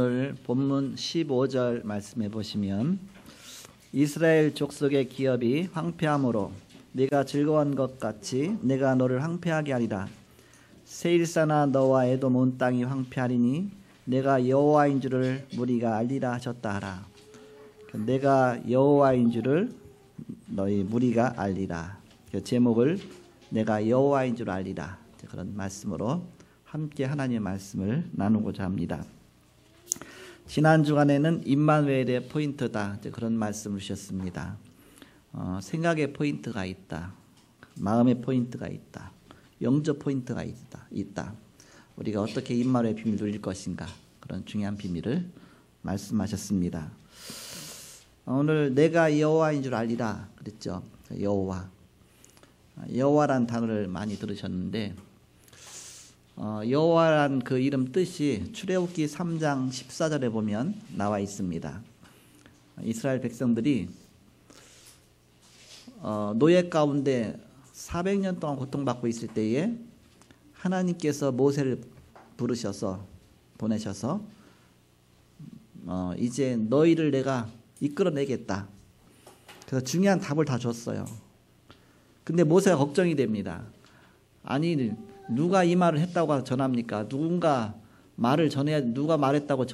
오늘 본문 15절 말씀해 보시면 이스라엘 족속의 기업이 황폐함으로 네가 즐거운 것 같이 내가 너를 황폐하게 하리라. 세일사나 너와 에돔 온 땅이 황폐하리니 내가 여호와인 줄을 무리가 알리라 하셨다 하라. 내가 여호와인 줄을 너희 무리가 알리라. 그 제목을 내가 여호와인 줄 알리라. 그런 말씀으로 함께 하나님의 말씀을 나누고자 합니다. 지난 주간에는 임마누엘의 포인트다, 그런 말씀을 주셨습니다. 생각의 포인트가 있다, 마음의 포인트가 있다, 영적 포인트가 있다. 우리가 어떻게 임마누엘의 비밀을 누릴 것인가, 그런 중요한 비밀을 말씀하셨습니다. 오늘 내가 여호와인 줄 알리라 그랬죠. 여호와란 단어를 많이 들으셨는데 여호와란 그 이름 뜻이 출애굽기 3장 14절에 보면 나와 있습니다. 이스라엘 백성들이 노예 가운데 400년 동안 고통받고 있을 때에 하나님께서 모세를 보내셔서 이제 너희를 내가 이끌어내겠다. 그래서 중요한 답을 다 줬어요. 근데 모세가 걱정이 됩니다. 아니, 누가 이 말을 했다고 전합니까? 누가 말했다고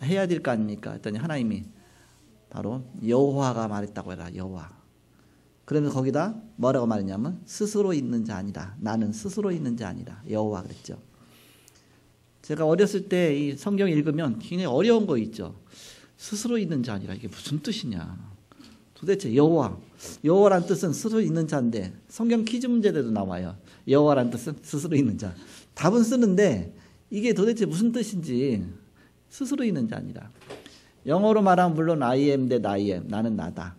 해야 될 거 아닙니까? 했더니 하나님이 바로 여호와가 말했다고 해라. 여호와. 그러면 거기다 뭐라고 말했냐면 스스로 있는 자 아니라, 나는 스스로 있는 자 아니라 여호와 그랬죠. 제가 어렸을 때 이 성경 읽으면 굉장히 어려운 거 있죠. 스스로 있는 자 아니라 이게 무슨 뜻이냐. 도대체 여호와란 뜻은 스스로 있는 자인데 성경 퀴즈 문제에도 나와요. 여호와란 뜻은 스스로 있는 자. 답은 쓰는데 이게 도대체 무슨 뜻인지 스스로 있는 자 아니라. 영어로 말하면 물론 I am that I am, 나는 나다.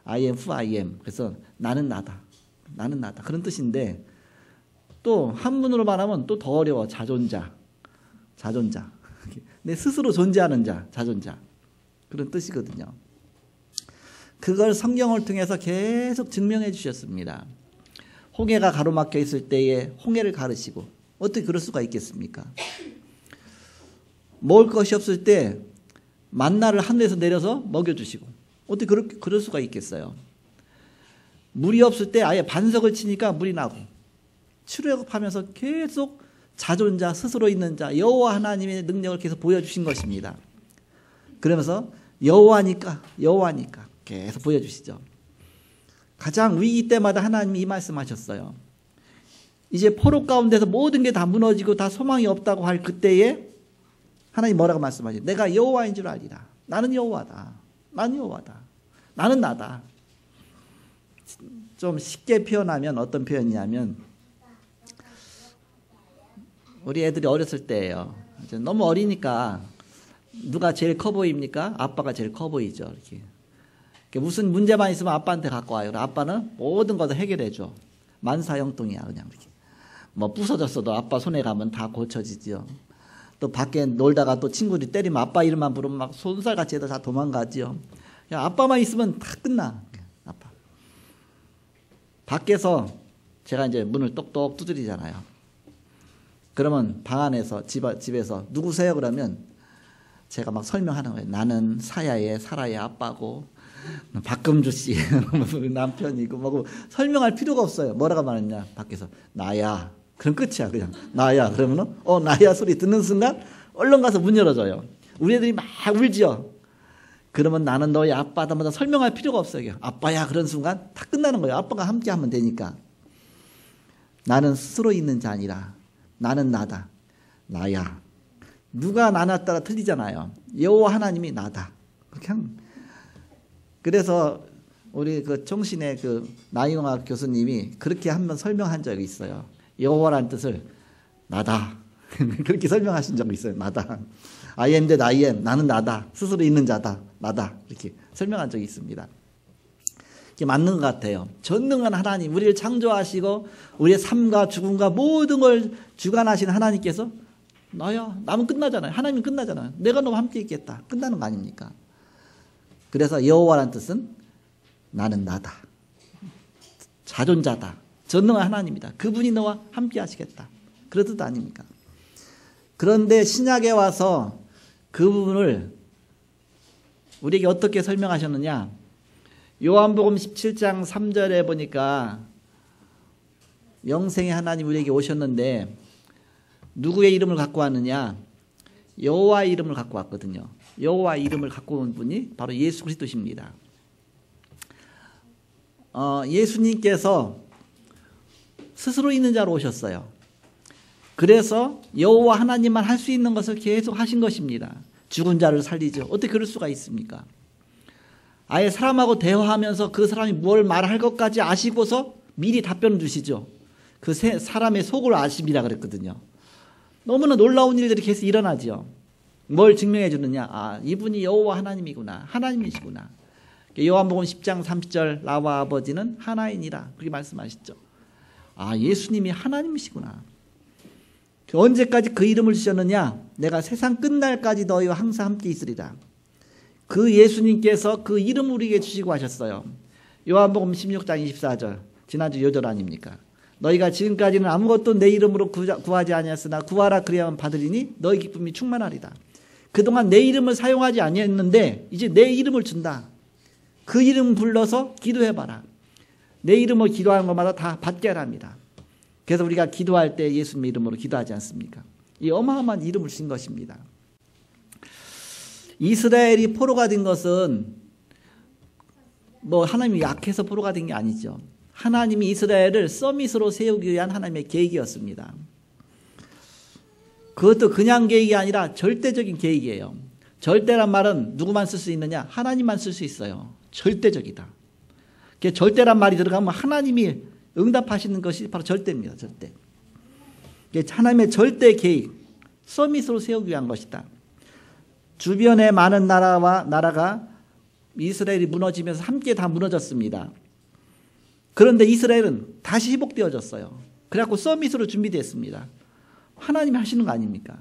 I am who I am. 그래서 나는 나다. 그런 뜻인데 또 한문으로 말하면 또 더 어려워. 자존자. 내 스스로 존재하는 자, 자존자. 그런 뜻이거든요. 그걸 성경을 통해서 계속 증명해 주셨습니다. 홍해가 가로막혀 있을 때에 홍해를 가르시고, 어떻게 그럴 수가 있겠습니까? 먹을 것이 없을 때 만나를 하늘에서 내려서 먹여주시고, 어떻게 그럴 수가 있겠어요? 물이 없을 때 아예 반석을 치니까 물이 나고, 출애굽하면서 계속 자존자, 스스로 있는 자, 여호와 하나님의 능력을 계속 보여주신 것입니다. 그러면서 여호와니까 계속 보여주시죠. 가장 위기 때마다 하나님이 이 말씀하셨어요. 이제 포로 가운데서 모든 게 다 무너지고 다 소망이 없다고 할 그때에 하나님 뭐라고 말씀하시죠? 내가 여호와인 줄 알리라. 나는 여호와다. 나는 나다. 좀 쉽게 표현하면 어떤 표현이냐면 우리 애들이 어렸을 때예요. 너무 어리니까 누가 제일 커 보입니까? 아빠가 제일 커 보이죠. 이렇게. 무슨 문제만 있으면 아빠한테 갖고 와요. 아빠는 모든 것을 해결해줘. 만사형통이야, 그냥 이렇게. 뭐 부서졌어도 아빠 손에 가면 다 고쳐지죠. 또 밖에 놀다가 또 친구들이 때리면 아빠 이름만 부르면 막 손살같이 해도 다 도망가지요. 아빠만 있으면 다 끝나. 아빠. 밖에서 제가 이제 문을 똑똑 두드리잖아요. 그러면 방 안에서 집에서 누구세요? 그러면 제가 막 설명하는 거예요. 나는 사라의 아빠고 박금주 씨 남편이고 뭐고 설명할 필요가 없어요. 뭐라고 말했냐? 밖에서 나야. 그럼 끝이야. 그냥 나야. 그러면은 나야 소리 듣는 순간 얼른 가서 문 열어줘요. 우리 애들이 막 울지요. 그러면 나는 너의 아빠다. 뭐 설명할 필요가 없어요. 아빠야. 그런 순간 다 끝나는 거예요. 아빠가 함께 하면 되니까. 나는 스스로 있는 자 아니라 나는 나다. 나야. 누가 나나 따라 틀리잖아요. 여호와 하나님이 나다. 그냥. 그래서 우리 그 총신의 그 나이용학 교수님이 그렇게 한번 설명한 적이 있어요. 여호와라는 뜻을 나다. 그렇게 설명하신 적이 있어요. 나다. I am that I am. 나는 나다. 스스로 있는 자다. 나다. 이렇게 설명한 적이 있습니다. 이게 맞는 것 같아요. 전능한 하나님, 우리를 창조하시고 우리의 삶과 죽음과 모든 걸 주관하신 하나님께서 나야. 남은 끝나잖아요. 하나님은 끝나잖아요. 내가 너와 함께 있겠다. 끝나는 거 아닙니까? 그래서 여호와라는 뜻은 나는 나다. 자존자다. 전능한 하나님이다. 그분이 너와 함께 하시겠다. 그런 뜻 아닙니까? 그런데 신약에 와서 그 부분을 우리에게 어떻게 설명하셨느냐? 요한복음 17장 3절에 보니까 영생의 하나님 우리에게 오셨는데 누구의 이름을 갖고 왔느냐? 여호와 이름을 갖고 왔거든요. 여호와 이름을 갖고 온 분이 바로 예수 그리스도십니다. 예수님께서 스스로 있는 자로 오셨어요. 그래서 여호와 하나님만 할 수 있는 것을 계속 하신 것입니다. 죽은 자를 살리죠. 어떻게 그럴 수가 있습니까? 아예 사람하고 대화하면서 그 사람이 뭘 말할 것까지 아시고서 미리 답변을 주시죠. 그 사람의 속을 아심이라 그랬거든요. 너무나 놀라운 일들이 계속 일어나죠. 뭘 증명해 주느냐? 아, 이분이 여호와 하나님이구나. 하나님이시구나. 요한복음 10장 30절 나와 아버지는 하나이니라. 그렇게 말씀하시죠. 아, 예수님이 하나님이시구나. 언제까지 그 이름을 주셨느냐? 내가 세상 끝날까지 너희와 항상 함께 있으리라. 그 예수님께서 그 이름을 우리에게 주시고 하셨어요. 요한복음 16장 24절 지난주 요절 아닙니까? 너희가 지금까지는 아무것도 내 이름으로 구하지 아니하였으나 구하라 그리하면 받으리니 너희 기쁨이 충만하리다. 그동안 내 이름을 사용하지 아니했는데 이제 내 이름을 준다. 그 이름 불러서 기도해봐라. 내 이름으로 기도하는 것마다 다 받게 하랍니다. 그래서 우리가 기도할 때 예수님 이름으로 기도하지 않습니까? 이 어마어마한 이름을 주신 것입니다. 이스라엘이 포로가 된 것은 뭐 하나님이 약해서 포로가 된 게 아니죠. 하나님이 이스라엘을 서밋으로 세우기 위한 하나님의 계획이었습니다. 그것도 그냥 계획이 아니라 절대적인 계획이에요. 절대란 말은 누구만 쓸 수 있느냐? 하나님만 쓸 수 있어요. 절대적이다. 절대란 말이 들어가면 하나님이 응답하시는 것이 바로 절대입니다. 절대. 하나님의 절대 계획, 서밋으로 세우기 위한 것이다. 주변의 많은 나라가 이스라엘이 무너지면서 함께 다 무너졌습니다. 그런데 이스라엘은 다시 회복되어졌어요. 그래갖고 서밋으로 준비됐습니다. 하나님이 하시는 거 아닙니까?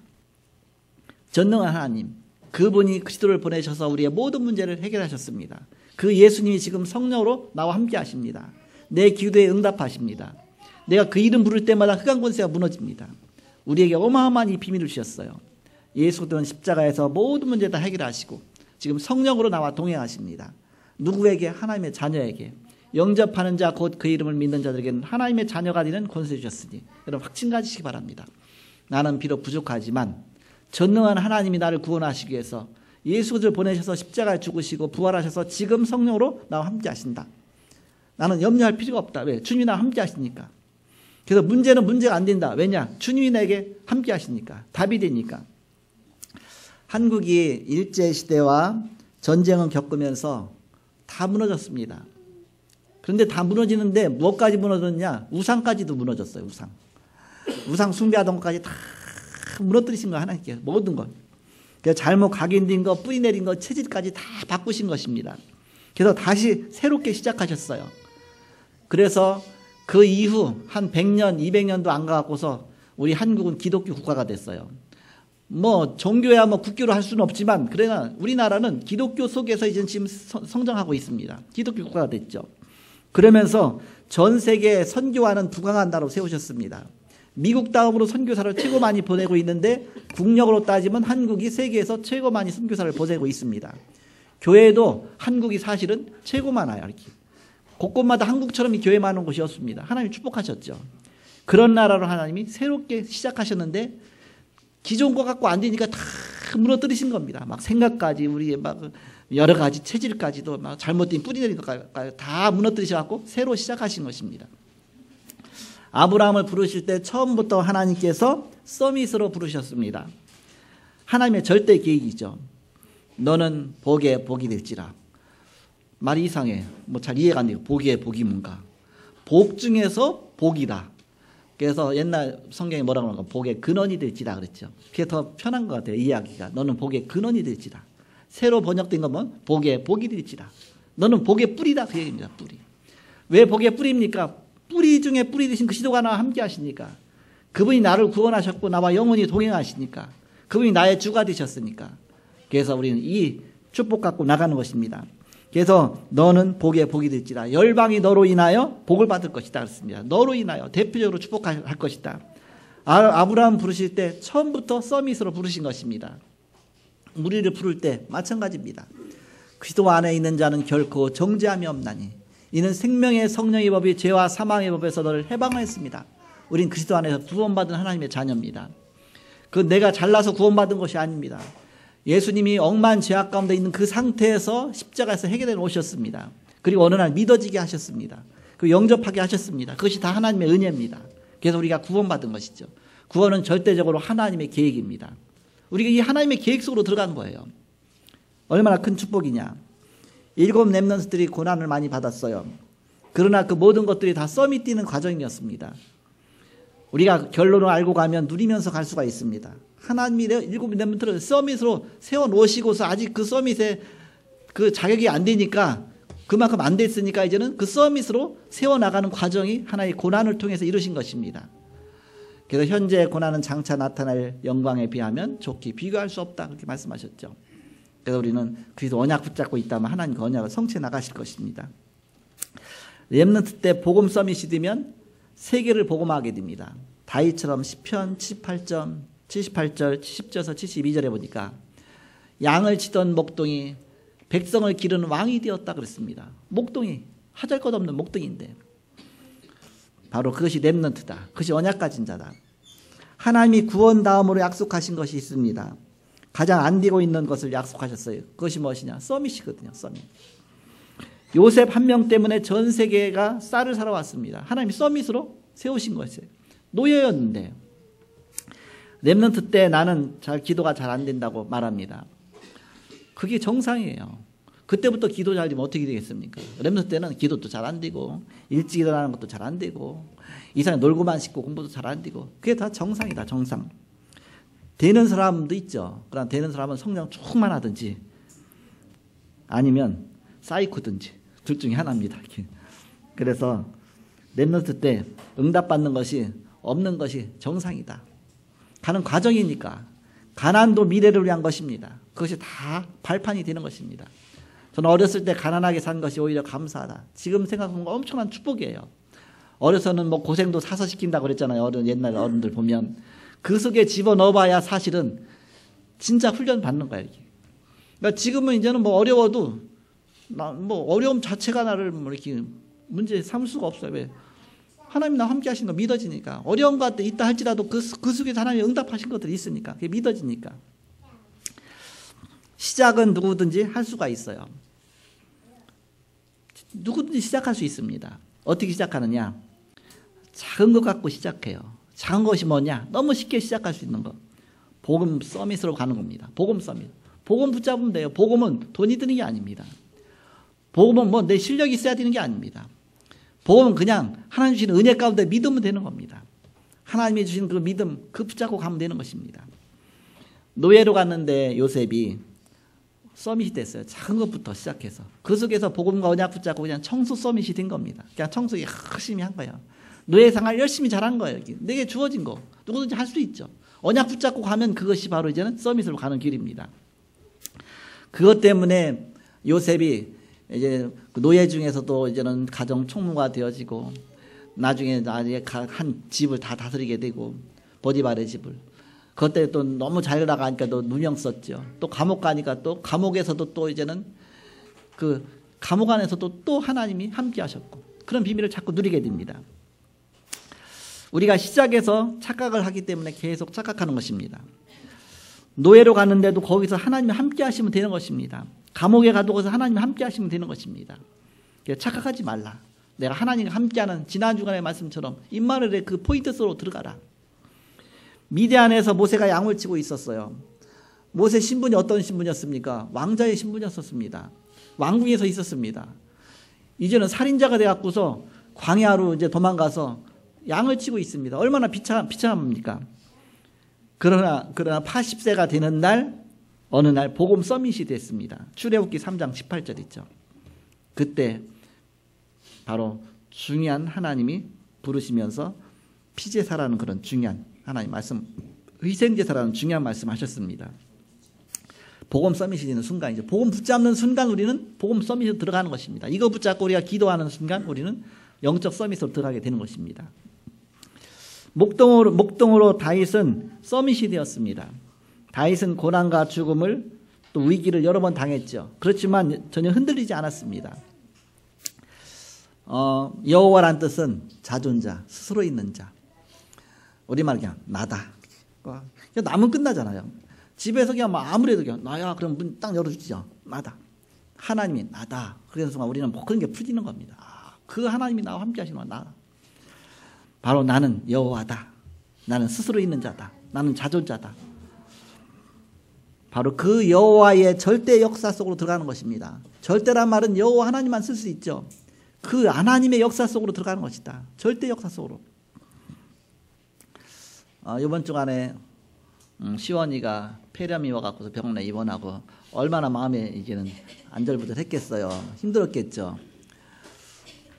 전능한 하나님, 그분이 그리스도를 보내셔서 우리의 모든 문제를 해결하셨습니다. 그 예수님이 지금 성령으로 나와 함께 하십니다. 내 기도에 응답하십니다. 내가 그 이름 부를 때마다 흑암 권세가 무너집니다. 우리에게 어마어마한 이 비밀을 주셨어요. 예수는 십자가에서 모든 문제 다 해결하시고 지금 성령으로 나와 동행하십니다. 누구에게? 하나님의 자녀에게. 영접하는 자 곧 그 이름을 믿는 자들에게는 하나님의 자녀가 되는 권세 주셨으니 여러분 확신 가지시기 바랍니다. 나는 비록 부족하지만 전능한 하나님이 나를 구원하시기 위해서 예수를 보내셔서 십자가에 죽으시고 부활하셔서 지금 성령으로 나와 함께 하신다. 나는 염려할 필요가 없다. 왜? 주님이 나와 함께 하시니까. 그래서 문제는 문제가 안 된다. 왜냐? 주님이 내게 함께 하시니까. 답이 되니까. 한국이 일제시대와 전쟁을 겪으면서 다 무너졌습니다. 그런데 다 무너지는데 무엇까지 무너졌냐? 우상까지도 무너졌어요. 우상 숭배하던 것까지 다 무너뜨리신 거 하나님께서 모든 것. 그래서 잘못 각인된 거, 뿌리 내린 거, 체질까지 다 바꾸신 것입니다. 그래서 다시 새롭게 시작하셨어요. 그래서 그 이후 한 100년, 200년도 안 가고서 우리 한국은 기독교 국가가 됐어요. 뭐 종교야 뭐 국교로 할 수는 없지만 그러나 우리나라는 기독교 속에서 이제 지금 성장하고 있습니다. 기독교 국가가 됐죠. 그러면서 전 세계에 선교하는 부강한 나라로 세우셨습니다. 미국 다음으로 선교사를 최고 많이 보내고 있는데 국력으로 따지면 한국이 세계에서 최고 많이 선교사를 보내고 있습니다. 교회도 한국이 사실은 최고 많아요. 이렇게. 곳곳마다 한국처럼 이 교회 많은 곳이 없습니다. 하나님이 축복하셨죠. 그런 나라로 하나님이 새롭게 시작하셨는데 기존 거 갖고 안 되니까 다 무너뜨리신 겁니다. 막 생각까지 우리의 막 여러 가지 체질까지도 막 잘못된 뿌리 내린 것까지 다 무너뜨리셔갖고 새로 시작하신 것입니다. 아브라함을 부르실 때 처음부터 하나님께서 서밋으로 부르셨습니다. 하나님의 절대 계획이죠. 너는 복에 복이 될지라. 말이 이상해. 뭐 잘 이해가 안 돼요. 복의 복이 뭔가. 복 중에서 복이다. 그래서 옛날 성경에 뭐라고 하는가? 복의 근원이 될지라 그랬죠. 그게 더 편한 것 같아요. 이야기가. 너는 복의 근원이 될지라. 새로 번역된 거면 복의 복이 될지라. 너는 복의 뿌리다. 그 얘기입니다. 뿌리. 왜 복의 뿌리입니까? 뿌리 중에 뿌리 되신 그리스도가 나와 함께 하시니까. 그분이 나를 구원하셨고 나와 영원히 동행하시니까. 그분이 나의 주가 되셨으니까. 그래서 우리는 이 축복 갖고 나가는 것입니다. 그래서 너는 복의 복이 될지라. 열방이 너로 인하여 복을 받을 것이다 그랬습니다. 너로 인하여 대표적으로 축복할 것이다. 아브라함 부르실 때 처음부터 서밋으로 부르신 것입니다. 우리를 부를 때 마찬가지입니다. 그리스도 안에 있는 자는 결코 정죄함이 없나니 이는 생명의 성령의 법이 죄와 사망의 법에서 너를 해방하였습니다. 우린 그리스도 안에서 구원받은 하나님의 자녀입니다. 그 내가 잘나서 구원받은 것이 아닙니다. 예수님이 억만 죄악 가운데 있는 그 상태에서 십자가에서 해결해 놓으셨습니다. 그리고 어느 날 믿어지게 하셨습니다. 그 영접하게 하셨습니다. 그것이 다 하나님의 은혜입니다. 그래서 우리가 구원받은 것이죠. 구원은 절대적으로 하나님의 계획입니다. 우리가 이 하나님의 계획 속으로 들어간 거예요. 얼마나 큰 축복이냐. 7 렘넌트들이 고난을 많이 받았어요. 그러나 그 모든 것들이 다 썸이 뛰는 과정이었습니다. 우리가 결론을 알고 가면 누리면서 갈 수가 있습니다. 하나님이 7 렘넌트를 서밋으로 세워놓으시고서 아직 그 서밋에 그 자격이 안 되니까 그만큼 안 됐으니까 이제는 그 서밋으로 세워나가는 과정이 하나의 고난을 통해서 이루신 것입니다. 그래서 현재 고난은 장차 나타날 영광에 비하면 좋게 비교할 수 없다 그렇게 말씀하셨죠. 그래서 우리는 그리스도 언약 붙잡고 있다면 하나님 그 언약을 성취해 나가실 것입니다. 렘넌트 때 복음 서밋이 되면 세계를 복음하게 됩니다. 다윗처럼 시편 78절 70절에서 72절에 보니까 양을 치던 목동이 백성을 기르는 왕이 되었다 그랬습니다. 목동이 하잘것없는 목동인데 바로 그것이 렘넌트다. 그것이 언약 가진 자다. 하나님이 구원 다음으로 약속하신 것이 있습니다. 가장 안 되고 있는 것을 약속하셨어요. 그것이 무엇이냐? 서밋이거든요. 서밋. 요셉 한 명 때문에 전 세계가 쌀을 사러 왔습니다. 하나님이 서밋으로 세우신 것이에요. 노예였는데 렘넌트 때 나는 기도가 잘 안 된다고 말합니다. 그게 정상이에요. 그때부터 기도 잘 되면 어떻게 되겠습니까? 렘넌트 때는 기도도 잘 안 되고 일찍 일어나는 것도 잘 안 되고 이상하게 놀고만 싶고 공부도 잘 안 되고 그게 다 정상이다. 정상. 되는 사람도 있죠. 그러나 되는 사람은 성령 충만하든지 아니면 사이코든지 둘 중에 하나입니다. 그래서 렘넌트 때 응답받는 것이 없는 것이 정상이다. 가는 과정이니까 가난도 미래를 위한 것입니다. 그것이 다 발판이 되는 것입니다. 저는 어렸을 때 가난하게 산 것이 오히려 감사하다. 지금 생각하면 엄청난 축복이에요. 어려서는 뭐 고생도 사서 시킨다고 그랬잖아요. 옛날 어른들 보면 그 속에 집어넣어봐야 사실은 진짜 훈련 받는 거야. 이렇게. 그러니까 지금은 이제는 뭐 어려워도 뭐 어려움 자체가 나를 뭐 이렇게 문제 삼을 수가 없어요. 왜? 하나님 나와 함께 하신 거 믿어지니까. 어려움과 있다 할지라도 그 속에서 하나님이 응답하신 것들이 있으니까. 그게 믿어지니까. 시작은 누구든지 할 수가 있어요. 누구든지 시작할 수 있습니다. 어떻게 시작하느냐? 작은 것 갖고 시작해요. 작은 것이 뭐냐? 너무 쉽게 시작할 수 있는 것. 복음 서밋으로 가는 겁니다. 복음 서밋. 복음 붙잡으면 돼요. 복음은 돈이 드는 게 아닙니다. 복음은 뭐 내 실력이 있어야 되는 게 아닙니다. 복음은 그냥 하나님 주신 은혜 가운데 믿으면 되는 겁니다. 하나님이 주신 그 믿음 그 붙잡고 가면 되는 것입니다. 노예로 갔는데 요셉이 서밋이 됐어요. 작은 것부터 시작해서 그 속에서 복음과 언약 붙잡고 그냥 청소 서밋이 된 겁니다. 그냥 청소 열심히 한 거예요. 노예 생활 열심히 잘한 거예요. 내게 주어진 거 누구든지 할 수 있죠. 언약 붙잡고 가면 그것이 바로 이제는 서밋으로 가는 길입니다. 그것 때문에 요셉이 이제 노예 중에서도 이제는 가정 총무가 되어지고 나중에 한 집을 다 다스리게 되고 보디발의 집을 그것 때문에 또 너무 잘 나가니까 또 누명 썼죠. 또 감옥 가니까 또 감옥에서도 또 이제는 그 감옥 안에서도 또 하나님이 함께 하셨고 그런 비밀을 자꾸 누리게 됩니다. 우리가 시작해서 착각을 하기 때문에 계속 착각하는 것입니다. 노예로 갔는데도 거기서 하나님이 함께 하시면 되는 것입니다. 감옥에 가도 거기서 하나님이 함께 하시면 되는 것입니다. 착각하지 말라. 내가 하나님과 함께하는 지난 주간의 말씀처럼 임마누엘의 그 포인트 속으로 들어가라. 미디안에서 모세가 양을 치고 있었어요. 모세 신분이 어떤 신분이었습니까? 왕자의 신분이었습니다. 왕궁에서 있었습니다. 이제는 살인자가 되어갖고서 광야로 이제 도망가서 양을 치고 있습니다. 얼마나 비참합니까? 그러나 80세가 되는 날 어느 날 복음 서밋이 됐습니다. 출애굽기 3장 18절 있죠. 그때 바로 중요한 하나님이 부르시면서 피제사라는 그런 중요한 하나님 말씀, 희생제사라는 중요한 말씀 하셨습니다. 복음 서밋이 되는 순간이죠. 복음 붙잡는 순간 우리는 복음 서밋으로 들어가는 것입니다. 이거 붙잡고 우리가 기도하는 순간 우리는 영적 서밋으로 들어가게 되는 것입니다. 목동으로 다윗은 서밋이 되었습니다. 다윗은 고난과 죽음을 또 위기를 여러 번 당했죠. 그렇지만 전혀 흔들리지 않았습니다. 여호와란 뜻은 자존자, 스스로 있는 자. 우리말 그냥 나다. 나면 끝나잖아요. 집에서 그냥 아무래도 그냥 나야 그럼 문 딱 열어주죠. 나다. 하나님이 나다. 그래서 순간 우리는 모든 게 풀리는 겁니다. 그 하나님이 나와 함께 하시는 거야. 나. 바로 나는 여호와다. 나는 스스로 있는 자다. 나는 자존자다. 바로 그 여호와의 절대 역사 속으로 들어가는 것입니다. 절대란 말은 여호와 하나님만 쓸 수 있죠. 그 하나님의 역사 속으로 들어가는 것이다. 절대 역사 속으로. 이번 주간에 시원이가 폐렴이 와갖고 병원에 입원하고 얼마나 마음에 이제는 안절부절했겠어요. 힘들었겠죠.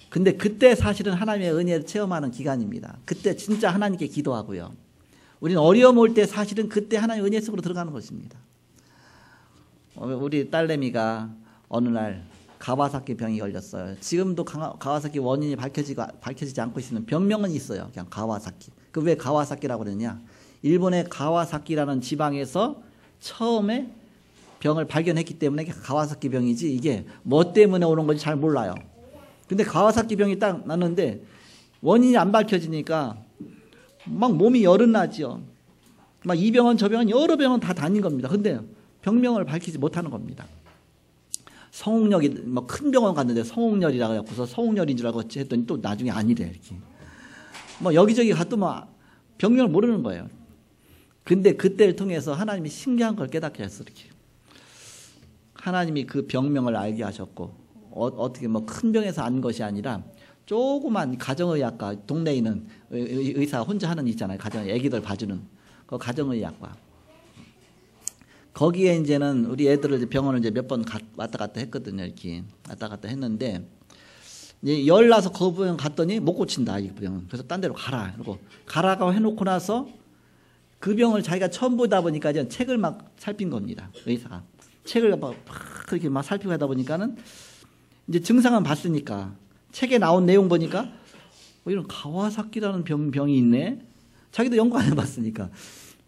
근데 그때 사실은 하나님의 은혜를 체험하는 기간입니다. 그때 진짜 하나님께 기도하고요. 우리는 어려움 올 때 사실은 그때 하나님의 은혜 속으로 들어가는 것입니다. 우리 딸내미가 어느 날 가와사키 병이 걸렸어요. 지금도 가와사키 원인이 밝혀지지 않고 있는 병명은 있어요. 그냥 가와사키. 그 왜 가와사키라고 그러냐? 일본의 가와사키라는 지방에서 처음에 병을 발견했기 때문에 가와사키 병이지 이게 뭐 때문에 오는 건지 잘 몰라요. 근데 가와사키 병이 딱 났는데 원인이 안 밝혀지니까 막 몸이 열은 나지요. 막 이 병원 저 병원 여러 병원 다 다닌 겁니다. 근데 병명을 밝히지 못하는 겁니다. 성홍열이 뭐 큰 병원 갔는데 성홍열이라고 해서 성홍열인 줄 알고 했더니 또 나중에 아니래. 이렇게 뭐 여기저기 가도 뭐 병명을 모르는 거예요. 근데 그때를 통해서 하나님이 신기한 걸 깨닫게 했어. 이렇게 하나님이 그 병명을 알게 하셨고 어떻게 뭐 큰 병에서 안 것이 아니라 조그만 가정의학과 동네에 있는 의사 혼자 하는 있잖아요. 가정 애기들 봐주는 그 가정의학과 거기에 이제는 우리 애들을 병원을 이제 몇 번 왔다 갔다 했거든요. 이렇게 왔다 갔다 했는데 이제 열 나서 그 병원 갔더니 못 고친다 이 병은. 그래서 딴 데로 가라. 그리고 가라고 해놓고 나서 그 병을 자기가 처음 보다 보니까 이제 책을 막 살핀 겁니다. 의사가 책을 막 그렇게 막 살피고 하다 보니까는 이제 증상은 봤으니까 책에 나온 내용 보니까 이런 가와사키라는 병이 있네. 자기도 연구 안 해봤으니까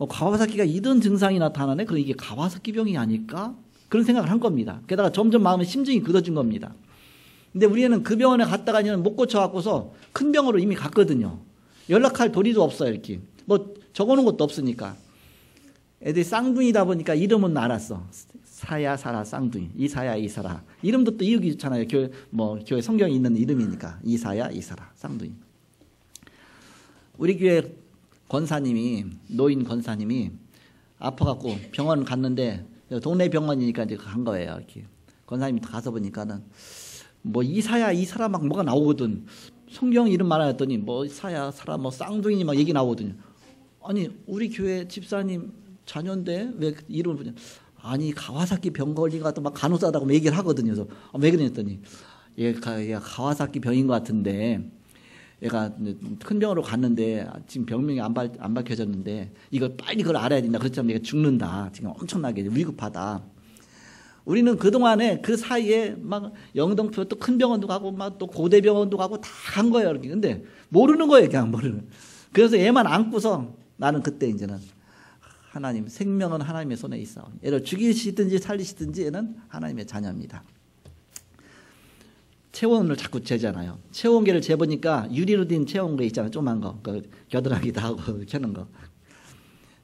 가와사키가 이런 증상이 나타나네. 그럼 이게 가와사키 병이 아닐까? 그런 생각을 한 겁니다. 게다가 점점 마음의 심증이 굳어진 겁니다. 근데 우리 애는 그 병원에 갔다가 못 고쳐갖고서 큰 병으로 이미 갔거든요. 연락할 도리도 없어요. 이렇게 뭐 적어놓은 것도 없으니까. 애들이 쌍둥이다 보니까 이름은 알았어. 사야 사라 쌍둥이. 이사야 이사라. 이름도 또 이유기 좋잖아요. 교회 성경에 있는 이름이니까. 이사야 이사라 쌍둥이. 우리 교회 권사님이 노인 권사님이 아파갖고 병원 갔는데 동네 병원이니까 이제 간 거예요. 이렇게 권사님이 가서 보니까는 뭐 이사야 이사라 막 뭐가 나오거든. 성경 이름 말하였더니 뭐 이사야 사라 뭐 쌍둥이 막 얘기 나오거든요. 아니 우리 교회 집사님 자녀인데 왜 이름을 부르냐? 아니 가와사키 병 걸린 것 같아 막 간호사다고 막 얘기를 하거든요. 그래서 왜 그랬더니 얘가 가와사키 병인 것 같은데. 얘가 큰 병으로 갔는데 지금 병명이 안 밝혀졌는데 이걸 빨리 그걸 알아야 된다. 그렇지만 얘가 죽는다. 지금 엄청나게 위급하다. 우리는 그동안에 그 사이에 막 영등포 또 큰 병원도 가고 막 또 고대 병원도 가고 다 간 거예요. 이렇게. 근데 모르는 거예요. 그냥 모르는. 그래서 얘만 안고서 나는 그때 이제는 하나님 생명은 하나님의 손에 있어. 얘를 죽이시든지 살리시든지 얘는 하나님의 자녀입니다. 체온을 자꾸 재잖아요. 체온계를 재보니까 유리로 된 체온계 있잖아요. 조그만 거. 그 겨드랑이 다 하고 켜는 거.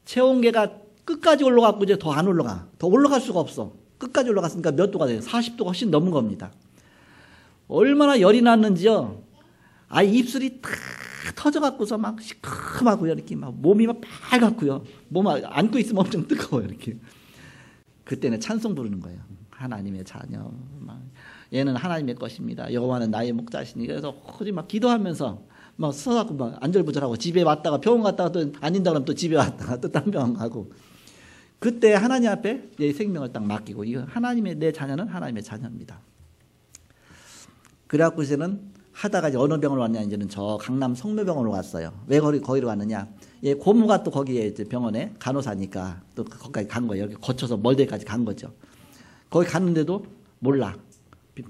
체온계가 끝까지 올라가고 이제 더 안 올라가. 더 올라갈 수가 없어. 끝까지 올라갔으니까 몇 도가 돼요? 40도가 훨씬 넘은 겁니다. 얼마나 열이 났는지요. 입술이 탁 터져갖고서 막 시큼하고요. 이렇게 막 몸이 막 빨갛고요. 몸 안고 있으면 엄청 뜨거워요. 이렇게. 그때는 찬송 부르는 거예요. 하나님의 자녀. 얘는 하나님의 것입니다. 여호와는 나의 목자시니. 그래서 거기 막 기도하면서 막 서갖고 막 안절부절하고 집에 왔다가 병원 갔다가 또 아닌다 그러면 또 집에 왔다가 또 딴 병원 가고. 그때 하나님 앞에 내 생명을 딱 맡기고 이거 하나님의 내 자녀는 하나님의 자녀입니다. 그래갖고 이제는 하다가 이제 어느 병원으로 왔냐 이제는 저 강남 성묘병원으로 갔어요. 왜 거기로 갔느냐? 얘 고모가 또 거기에 이제 병원에 간호사니까 또 거기까지 간 거예요. 여기 거쳐서 멀데까지 간 거죠. 거기 갔는데도 몰라.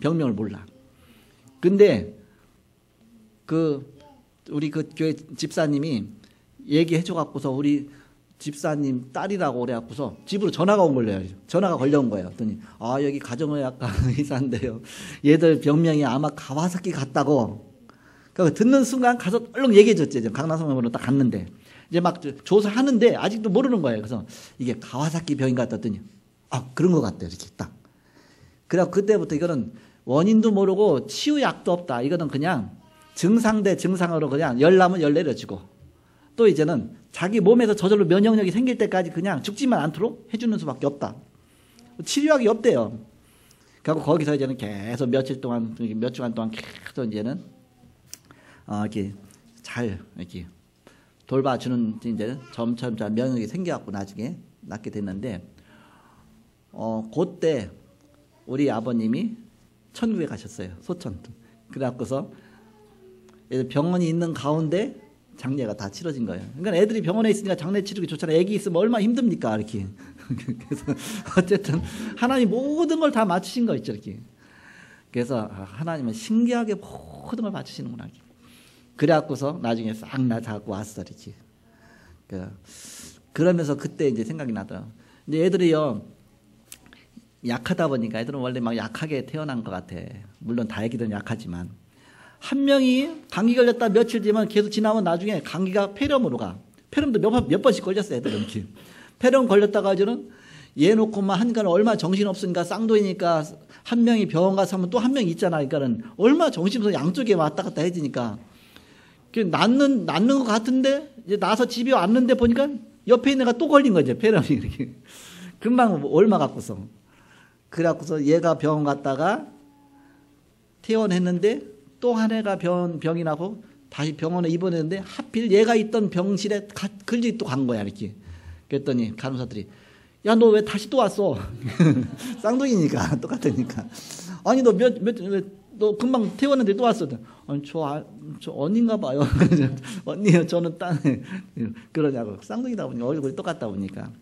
병명을 몰라. 근데 우리 그 교회 집사님이 얘기해 줘 갖고서 우리 집사님 딸이라고 그래갖고서 집으로 전화가 온 걸요. 전화가 걸려온 거예요. 그랬더니 여기 가정의학과 의사인데요. 얘들 병명이 아마 가와사키 같다고. 그러니까 듣는 순간 가서 얼른 얘기해줬죠. 강남성병원으로 딱 갔는데 이제 막 조사하는데 아직도 모르는 거예요. 그래서 이게 가와사키 병인 것 같더니 그런 것 같대요. 이렇게 딱. 그래서 그때부터 이거는 원인도 모르고 치유약도 없다. 이거는 그냥 증상 대 증상으로 그냥 열나면 열 내려주고 또 이제는 자기 몸에서 저절로 면역력이 생길 때까지 그냥 죽지만 않도록 해주는 수밖에 없다. 치료약이 없대요. 그리고 거기서 이제는 계속 몇 주간 동안 계속 이제는 이렇게 잘 이렇게 돌봐주는 이제 점점 면역력이 생겨갖고 나중에 낫게 됐는데 그때 우리 아버님이 천국에 가셨어요. 소천. 그래갖고서 병원이 있는 가운데 장례가 다 치러진 거예요. 그러니까 애들이 병원에 있으니까 장례 치르기 좋잖아요. 애기 있으면 얼마나 힘듭니까? 이렇게. 그래서 어쨌든 하나님 모든 걸 다 맞추신 거 있죠. 이렇게. 그래서 하나님은 신기하게 모든 걸 맞추시는구나. 그래갖고서 나중에 싹 나자고 왔어. 이렇게. 그러면서 그때 이제 생각이 나더라고요. 근데 애들이요. 약하다 보니까 애들은 원래 막 약하게 태어난 것 같아. 물론 다 애기들은 약하지만. 한 명이 감기 걸렸다 며칠 뒤면 계속 지나면 나중에 감기가 폐렴으로 가. 폐렴도 몇 번씩 걸렸어요. 애들은 이렇게. 폐렴 걸렸다가 이제는 얘 놓고만 하니까 얼마 정신 없으니까 쌍둥이니까 한 명이 병원 가서 하면 또 한 명이 있잖아. 그러니까는 얼마 정신 없어 양쪽에 왔다 갔다 해지니까. 낫는 것 같은데 이제 나서 집에 왔는데 보니까 옆에 있는 애가 또 걸린 거죠. 폐렴이 이렇게. 금방 얼마 갖고서. 그래갖고서 얘가 병원 갔다가 퇴원했는데 또 한 애가 병이 나고 다시 병원에 입원했는데 하필 얘가 있던 병실에 글리 또 간 거야. 이렇게. 그랬더니 간호사들이 야, 너 왜 다시 또 왔어? 쌍둥이니까 똑같으니까. 아니 너 금방 퇴원했는데 또 왔어. 아니 저 언니인가 봐요. 언니요 저는 딴 그러냐고. 쌍둥이다 보니까 얼굴이 똑같다 보니까.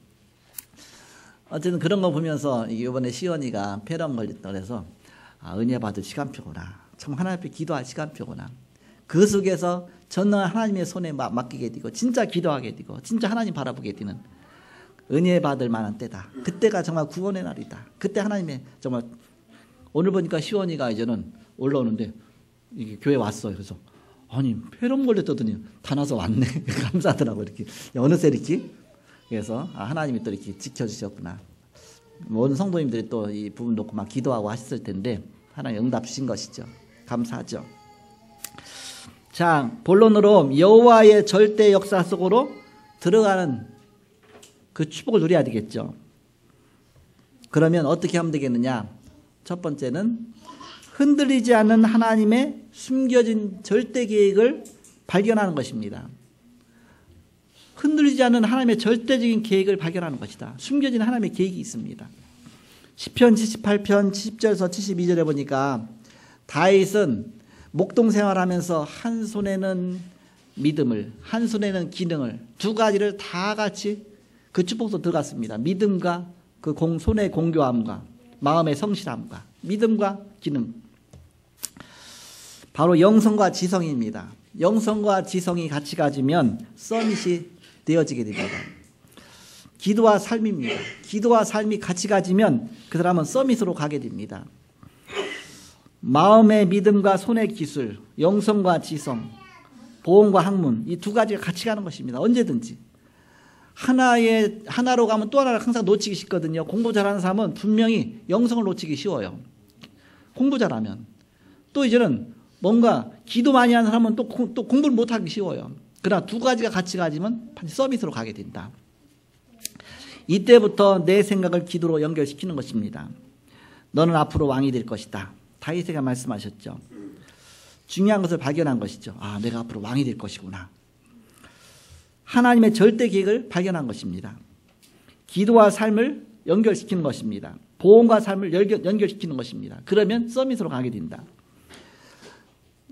어쨌든 그런 거 보면서 이번에 시연이가 폐렴 걸렸다 그래서 은혜 받을 시간표구나. 참 하나님 앞에 기도할 시간표구나. 그 속에서 전능한 하나님의 손에 맡기게 되고 진짜 기도하게 되고 진짜 하나님 바라보게 되는 은혜 받을 만한 때다. 그때가 정말 구원의 날이다. 그때 하나님의 정말 오늘 보니까 시원이가 이제는 올라오는데 이게 교회 왔어요. 그래서 아니 폐렴 걸렸더니 다 나서 왔네. 감사하더라고 이렇게 어느새 이렇게. 그래서 하나님이 또 이렇게 지켜주셨구나. 모든 성도님들이 또 이 부분 놓고 막 기도하고 하셨을 텐데 하나님 응답 주신 것이죠. 감사하죠. 자, 본론으로 여호와의 절대 역사 속으로 들어가는 그 축복을 누려야 되겠죠. 그러면 어떻게 하면 되겠느냐? 첫 번째는 흔들리지 않는 하나님의 숨겨진 절대 계획을 발견하는 것입니다. 흔들리지 않는 하나님의 절대적인 계획을 발견하는 것이다. 숨겨진 하나님의 계획이 있습니다. 시편 78편 70절에서 72절에 보니까 다윗은 목동 생활하면서 한 손에는 믿음을, 한 손에는 기능을 두 가지를 다 같이 그 축복도 들어갔습니다. 믿음과 그 손의 공교함과 마음의 성실함과 믿음과 기능. 바로 영성과 지성입니다. 영성과 지성이 같이 가지면 서밋이 되어지게 됩니다. 기도와 삶입니다. 기도와 삶이 같이 가지면 그 사람은 서밋으로 가게 됩니다. 마음의 믿음과 손의 기술, 영성과 지성, 보험과 학문 이 두 가지가 같이 가는 것입니다. 언제든지. 하나로 가면 또 하나를 항상 놓치기 쉽거든요. 공부 잘하는 사람은 분명히 영성을 놓치기 쉬워요. 공부 잘하면. 또 이제는 뭔가 기도 많이 하는 사람은 또 공부를 못하기 쉬워요. 그러나 두 가지가 같이 가지면 반드시 서밋으로 가게 된다. 이때부터 내 생각을 기도로 연결시키는 것입니다. 너는 앞으로 왕이 될 것이다. 다윗에게 말씀하셨죠. 중요한 것을 발견한 것이죠. 아, 내가 앞으로 왕이 될 것이구나. 하나님의 절대 계획을 발견한 것입니다. 기도와 삶을 연결시키는 것입니다. 보험과 삶을 연결시키는 것입니다. 그러면 서밋으로 가게 된다.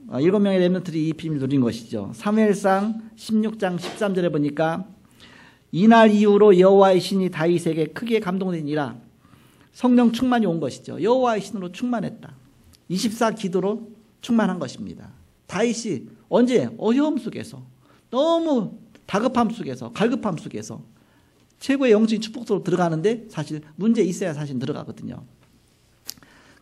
7명의 렘넌트들이 이 비밀을 누린 것이죠. 사무엘상 16장 13절에 보니까 이날 이후로 여호와의 신이 다윗에게 크게 감동되니라. 성령 충만이 온 것이죠. 여호와의 신으로 충만했다. 24기도로 충만한 것입니다. 다윗이 언제 어려움 속에서 너무 다급함 속에서 갈급함 속에서 최고의 영적인 축복 속으로 들어가는데 사실 문제 있어야 사실 들어가거든요.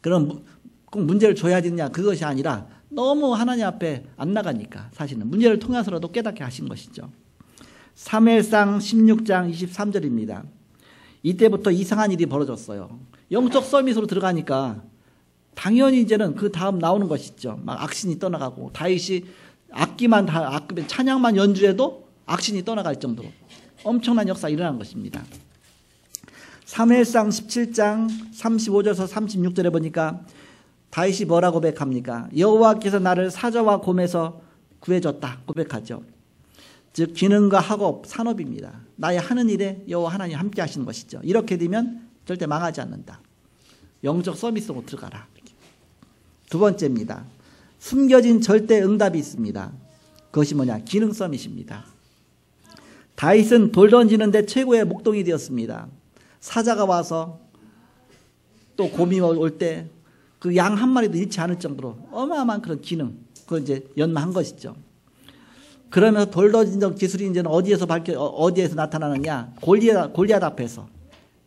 그럼 꼭 문제를 줘야 되느냐 그것이 아니라 너무 하나님 앞에 안 나가니까 사실은 문제를 통해서라도 깨닫게 하신 것이죠. 사무엘상 16장 23절입니다. 이때부터 이상한 일이 벌어졌어요. 영적 서밋으로 들어가니까 당연히 이제는 그 다음 나오는 것이죠. 막 악신이 떠나가고 다윗이 악기만 찬양만 연주해도 악신이 떠나갈 정도로 엄청난 역사가 일어난 것입니다. 사무엘상 17장 35절에서 36절에 보니까 다윗이 뭐라고 고백합니까? 여호와께서 나를 사자와 곰에서 구해줬다 고백하죠. 즉 기능과 학업, 산업입니다. 나의 하는 일에 여호와 하나님 함께 하시는 것이죠. 이렇게 되면 절대 망하지 않는다. 영적 서밋으로 들어가라. 두 번째입니다. 숨겨진 절대 응답이 있습니다. 그것이 뭐냐? 기능 서밋입니다. 다윗은 돌 던지는데 최고의 목동이 되었습니다. 사자가 와서 또 곰이 올 때 그 양 한 마리도 잃지 않을 정도로 어마어마한 그런 기능, 그걸 이제 연마한 것이죠. 그러면서 돌 던지는 기술이 이제는 어디에서 나타나느냐? 골리앗 앞에서.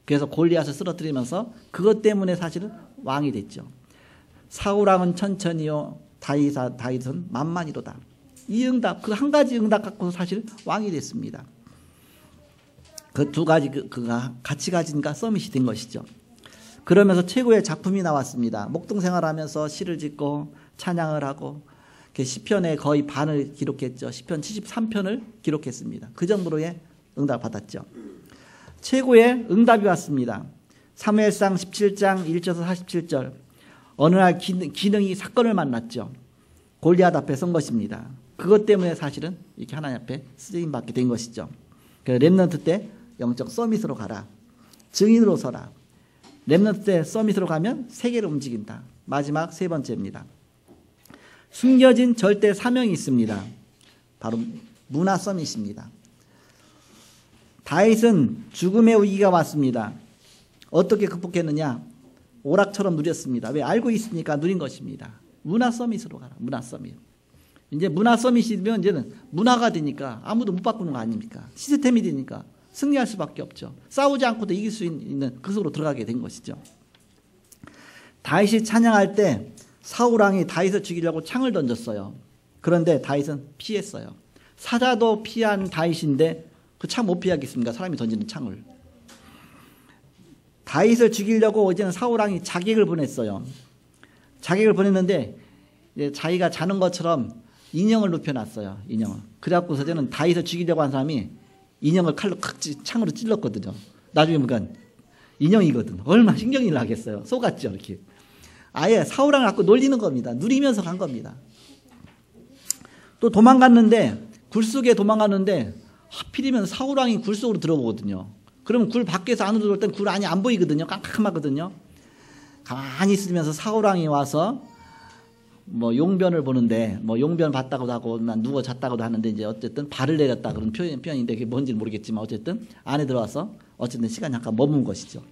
그래서 골리앗을 쓰러뜨리면서 그것 때문에 사실은 왕이 됐죠. 사울왕은 천천히요, 다윗은 만만히로다. 이 응답, 그 한 가지 응답 갖고 사실 왕이 됐습니다. 그 두 가지 그가 같이 가진가 서밋이 된 것이죠. 그러면서 최고의 작품이 나왔습니다. 목동 생활하면서 시를 짓고 찬양을 하고 시편의 거의 반을 기록했죠. 시편 73편을 기록했습니다. 그 정도로의 응답을 받았죠. 최고의 응답이 왔습니다. 사무엘상 17장 1절에서 47절. 어느 날 기능이 사건을 만났죠. 골리앗 앞에 선 것입니다. 그것 때문에 사실은 이렇게 하나님 앞에 쓰임받게 된 것이죠. 렘넌트 때 영적 서밋으로 가라. 증인으로 서라. 렘넌트 때 서밋으로 가면 세계를 움직인다. 마지막 세 번째입니다. 숨겨진 절대 사명이 있습니다. 바로 문화 서밋입니다. 다윗은 죽음의 위기가 왔습니다. 어떻게 극복했느냐? 오락처럼 누렸습니다. 왜? 알고 있으니까 누린 것입니다. 문화 서밋으로 가라. 문화 서밋. 이제 문화 서밋이면 이제는 문화가 되니까 아무도 못 바꾸는 거 아닙니까? 시스템이 되니까 승리할 수밖에 없죠. 싸우지 않고도 이길 수 있는 그 속으로 들어가게 된 것이죠. 다윗이 찬양할 때 사울왕이 다윗을 죽이려고 창을 던졌어요. 그런데 다윗은 피했어요. 사자도 피한 다윗인데 그 창 못 피하겠습니까? 사람이 던지는 창을. 다윗을 죽이려고 이제는 사울왕이 자객을 보냈어요. 자객을 보냈는데 이제 자기가 자는 것처럼 인형을 눕혀놨어요. 인형을. 그래갖고서 저는 다윗을 죽이려고 한 사람이 인형을 칼로 창으로 찔렀거든요. 나중에 보니까 인형이거든. 얼마나 신경이 나겠어요. 속았죠. 이렇게. 아예 사울왕을 갖고 놀리는 겁니다. 누리면서 간 겁니다. 또 도망갔는데 굴속에 도망갔는데 하필이면 사울왕이 굴속으로 들어오거든요. 그러면 굴 밖에서 안으로 들어올 땐 굴 안이 안 보이거든요. 깜깜하거든요. 가만히 있으면서 사울왕이 와서 뭐 용변을 보는데 뭐 용변 봤다고도 하고 누워 잤다고도 하는데 이제 어쨌든 발을 내렸다 그런 표현인데 그게 뭔지는 모르겠지만 어쨌든 안에 들어와서 어쨌든 시간 잠깐 머문 것이죠.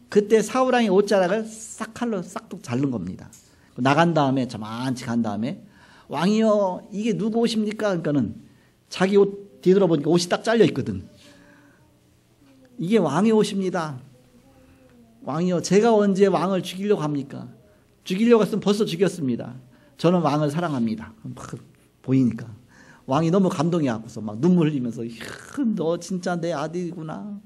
그때 사울왕이 옷자락을 싹 칼로 싹둑 자른 겁니다. 나간 다음에 저만치 간 다음에 왕이여 이게 누구 옷입니까? 그러니까는 자기 옷 뒤돌아보니까 옷이 딱 잘려 있거든. 이게 왕의 옷입니다. 왕이여 제가 언제 왕을 죽이려고 합니까? 죽이려고 했으면 벌써 죽였습니다. 저는 왕을 사랑합니다. 막 보이니까 왕이 너무 감동이 왔고서 막 눈물 흘리면서 너 진짜 내 아들이구나.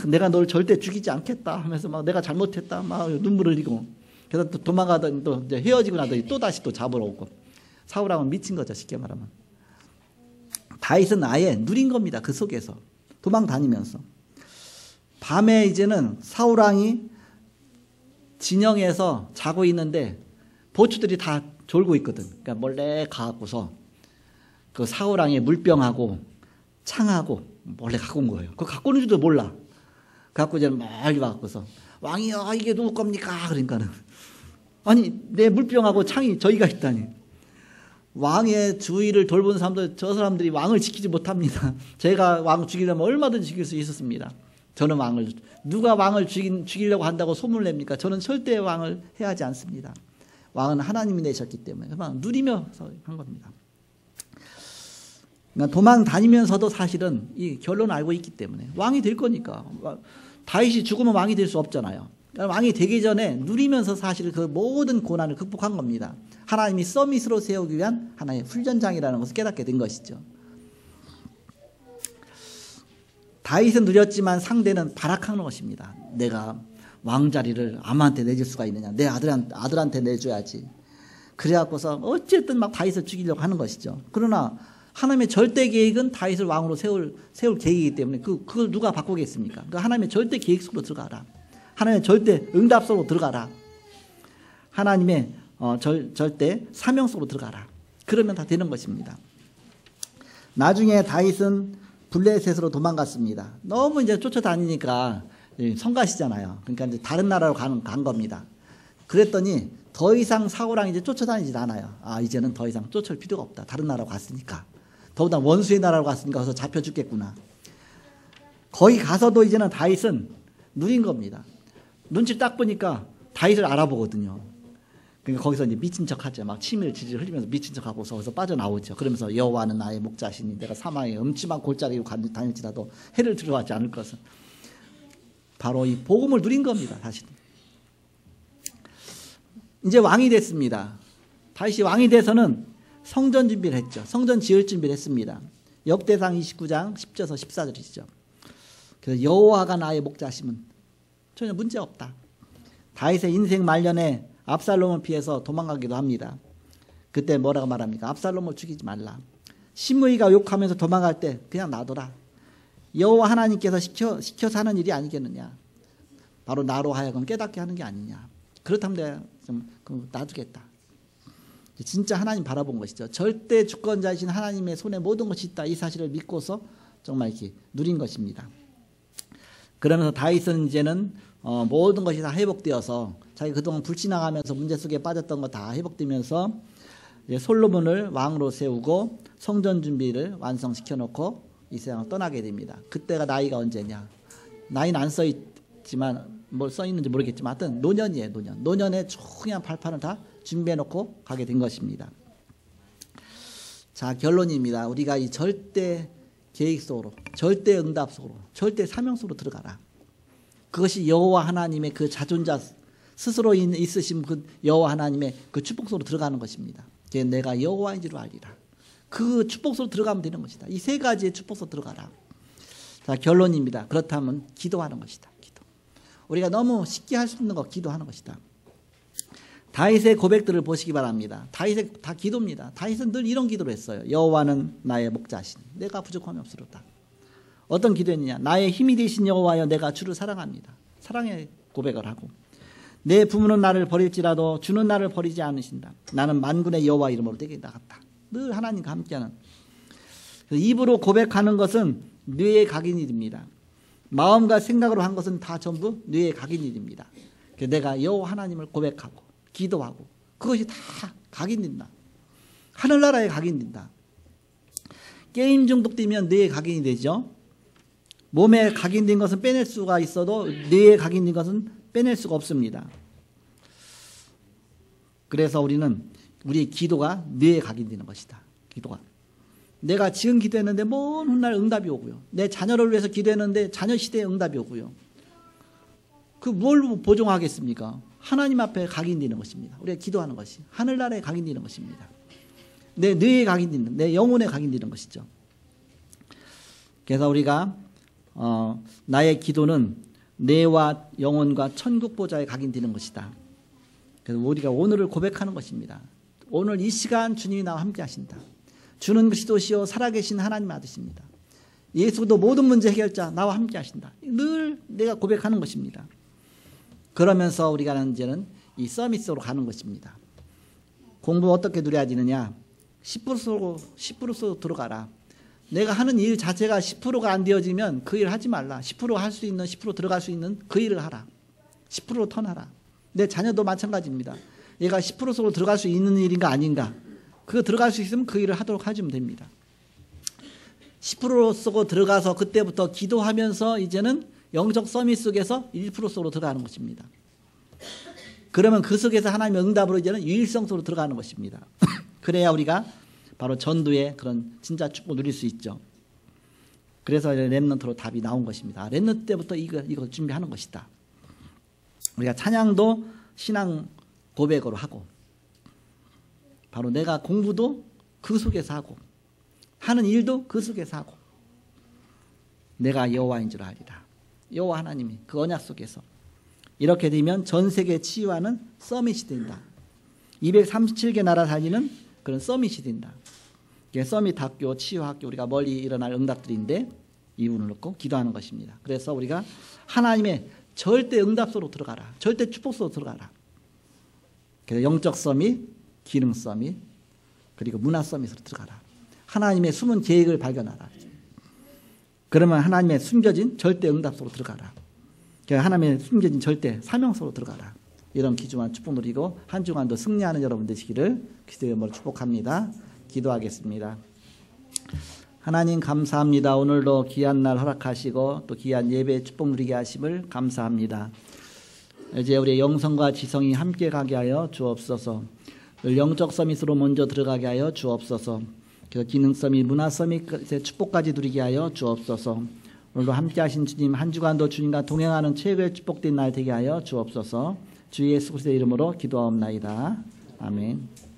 내가 널 절대 죽이지 않겠다 하면서 막 내가 잘못했다 막 눈물 흘리고 그래서 또 도망가더니 또 이제 헤어지고 나더니 또 다시 또 잡으러 오고 사울왕은 미친 거죠. 쉽게 말하면. 다윗은 아예 누린 겁니다. 그 속에서 도망 다니면서 밤에 이제는 사울왕이 진영에서 자고 있는데 보추들이 다 졸고 있거든. 그러니까 몰래 가갖고서 그 사울왕의 물병하고 창하고 몰래 갖고 온 거예요. 그거 갖고 오는 줄도 몰라. 갖고 이제 멀리 와갖고서 왕이요 이게 누구 겁니까? 그러니까는 아니 내 물병하고 창이 저희가 있다니. 왕의 주위를 돌보는 사람들 저 사람들이 왕을 지키지 못합니다. 제가 왕을 죽이려면 얼마든지 죽일 수 있었습니다. 저는 왕을 누가 왕을 죽이려고 한다고 소문을 냅니까? 저는 절대 왕을 해야 하지 않습니다. 왕은 하나님이 내셨기 때문에 그만 누리면서 한 겁니다. 그러니까 도망 다니면서도 사실은 이 결론을 알고 있기 때문에 왕이 될 거니까. 다윗이 죽으면 왕이 될 수 없잖아요. 그러니까 왕이 되기 전에 누리면서 사실 그 모든 고난을 극복한 겁니다. 하나님이 서밋으로 세우기 위한 하나의 훈련장이라는 것을 깨닫게 된 것이죠. 다윗은 누렸지만 상대는 발악하는 것입니다. 내가 왕자리를 아무한테 내줄 수가 있느냐. 내 아들한테 내줘야지. 그래갖고서 어쨌든 막 다윗을 죽이려고 하는 것이죠. 그러나 하나님의 절대 계획은 다윗을 왕으로 세울 계획이기 때문에 그걸 누가 바꾸겠습니까? 그 하나님의 절대 계획 속으로 들어가라. 하나님의 절대 응답 속으로 들어가라. 하나님의 절대 사명 속으로 들어가라. 그러면 다 되는 것입니다. 나중에 다윗은 블레셋으로 도망갔습니다. 너무 이제 쫓아다니니까 성가시잖아요. 그러니까 이제 다른 나라로 간 겁니다. 그랬더니 더 이상 사울왕이 이제 쫓아다니질 않아요. 이제는 더 이상 쫓을 필요가 없다. 다른 나라로 갔으니까. 더구나 원수의 나라로 갔으니까 거기서 잡혀 죽겠구나. 거기 가서도 이제는 다윗은 누린 겁니다. 눈치를 딱 보니까 다윗을 알아보거든요. 그러니까 거기서 이제 미친 척하죠. 막 침을 질질 흘리면서 미친 척하고서 거기서 빠져나오죠. 그러면서 여호와는 나의 목자시니 내가 사망의 음침한 골짜기로 다닐지라도 해를 들어가지 않을 것은. 바로 이 복음을 누린 겁니다. 사실은. 이제 왕이 됐습니다. 다윗이 왕이 돼서는 성전 준비를 했죠. 성전 지을 준비를 했습니다. 역대상 29장 10절에서 14절이죠. 그래서 여호와가 나의 목자심은 전혀 문제 없다. 다윗의 인생 말년에 압살롬을 피해서 도망가기도 합니다. 그때 뭐라고 말합니까? 압살롬을 죽이지 말라. 시므이가 욕하면서 도망갈 때 그냥 놔둬라. 여호와 하나님께서 시켜서 하는 일이 아니겠느냐. 바로 나로 하여금 깨닫게 하는 게 아니냐. 그렇다면 내가 좀 놔두겠다. 진짜 하나님 바라본 것이죠. 절대 주권자이신 하나님의 손에 모든 것이 있다. 이 사실을 믿고서 정말 이렇게 누린 것입니다. 그러면서 다윗은 이제는 모든 것이 다 회복되어서 자기 그동안 불신앙하면서 문제 속에 빠졌던 거 다 회복되면서 이제 솔로몬을 왕으로 세우고 성전 준비를 완성시켜 놓고 이 세상을 떠나게 됩니다. 그때가 나이가 언제냐. 나이는 안 써있지만 뭘 써있는지 모르겠지만 하여튼 노년이에요. 노년에 중요한 발판을 다 준비해놓고 가게 된 것입니다. 자, 결론입니다. 우리가 이 절대 계획 속으로, 절대 응답 속으로, 절대 사명 속으로 들어가라. 그것이 여호와 하나님의 그 자존자 스스로 있으신 그 여호와 하나님의 그 축복 속으로 들어가는 것입니다. 내가 여호와인 줄 알리라. 그 축복 속으로 들어가면 되는 것이다. 이 세 가지의 축복 속으로 들어가라. 자, 결론입니다. 그렇다면 기도하는 것이다. 기도. 우리가 너무 쉽게 할 수 있는 거 기도하는 것이다. 다윗의 고백들을 보시기 바랍니다. 다윗의 다 기도입니다. 다윗은 늘 이런 기도를 했어요. 여호와는 나의 목자시니 내가 부족함이 없으로다. 어떤 기도했느냐. 나의 힘이 되신 여호와여 내가 주를 사랑합니다. 사랑의 고백을 하고 내 부모는 나를 버릴지라도 주는 나를 버리지 않으신다. 나는 만군의 여호와 이름으로 내게 나갔다. 늘 하나님과 함께하는. 입으로 고백하는 것은 뇌에 각인 일입니다. 마음과 생각으로 한 것은 다 전부 뇌에 각인 일입니다. 내가 여호와 하나님을 고백하고 기도하고 그것이 다 각인된다. 하늘나라에 각인된다. 게임 중독되면 뇌에 각인이 되죠. 몸에 각인된 것은 빼낼 수가 있어도 뇌에 각인된 것은 빼낼 수가 없습니다. 그래서 우리의 기도가 뇌에 각인되는 것이다. 기도가. 내가 지금 기도했는데 먼 훗날 응답이 오고요. 내 자녀를 위해서 기도했는데 자녀 시대에 응답이 오고요. 그 뭘 보정하겠습니까? 하나님 앞에 각인되는 것입니다. 우리가 기도하는 것이 하늘나라에 각인되는 것입니다. 내 뇌에 각인되는, 내 영혼에 각인되는 것이죠. 그래서 우리가 나의 기도는 뇌와 영혼과 천국 보좌에 각인되는 것이다. 그래서 우리가 오늘을 고백하는 것입니다. 오늘 이 시간 주님이 나와 함께 하신다. 주는 그리스도시요 살아계신 하나님 아드십니다. 예수도 모든 문제 해결자 나와 함께 하신다. 늘 내가 고백하는 것입니다. 그러면서 우리가 이제는 이 서밋으로 가는 것입니다. 공부 어떻게 누려지느냐. 10%로 들어가라. 내가 하는 일 자체가 10%가 안 되어지면 그 일 하지 말라. 10% 할 수 있는 10% 들어갈 수 있는 그 일을 하라. 10%로 턴하라. 내 자녀도 마찬가지입니다. 얘가 10%로 들어갈 수 있는 일인가 아닌가. 그거 들어갈 수 있으면 그 일을 하도록 하시면 됩니다. 10% 쓰고 들어가서 그때부터 기도하면서 이제는 영적 서밋 속에서 1% 속으로 들어가는 것입니다. 그러면 그 속에서 하나님의 응답으로 이제는 유일성 속으로 들어가는 것입니다. 그래야 우리가 바로 전도의 그런 진짜 축복 누릴 수 있죠. 그래서 렘넌트로 답이 나온 것입니다. 렘넌트 때부터 이거 준비하는 것이다. 우리가 찬양도 신앙 고백으로 하고, 바로 내가 공부도 그 속에서 하고, 하는 일도 그 속에서 하고, 내가 여호와인 줄 알리라. 여호와 하나님이 그 언약 속에서 이렇게 되면 전 세계 치유하는 서밋이 된다. 237개 나라 살리는 그런 서밋이 된다. 서밋 학교, 치유 학교, 우리가 멀리 일어날 응답들인데 이분을 놓고 기도하는 것입니다. 그래서 우리가 하나님의 절대 응답 속으로 들어가라. 절대 축복 속으로 들어가라. 그래서 영적 서밋, 기능 서밋, 그리고 문화 서밋으로 들어가라. 하나님의 숨은 계획을 발견하라. 그러면 하나님의 숨겨진 절대 응답 속으로 들어가라. 하나님의 숨겨진 절대 사명 속으로 들어가라. 이런 귀중한 축복 누리고 한 주간도 승리하는 여러분 되시기를 그리스도의 이름으로 축복합니다. 기도하겠습니다. 하나님 감사합니다. 오늘도 귀한 날 허락하시고 또 귀한 예배 축복 누리게 하심을 감사합니다. 이제 우리의 영성과 지성이 함께 가게 하여 주옵소서. 영적 서밋으로 먼저 들어가게 하여 주옵소서. 기능 서밋, 문화 서밋의 축복까지 누리게 하여 주옵소서. 오늘도 함께 하신 주님, 한 주간도 주님과 동행하는 최고의 축복된 날 되게 하여 주옵소서. 주 예수 그리스도의 이름으로 기도하옵나이다. 아멘.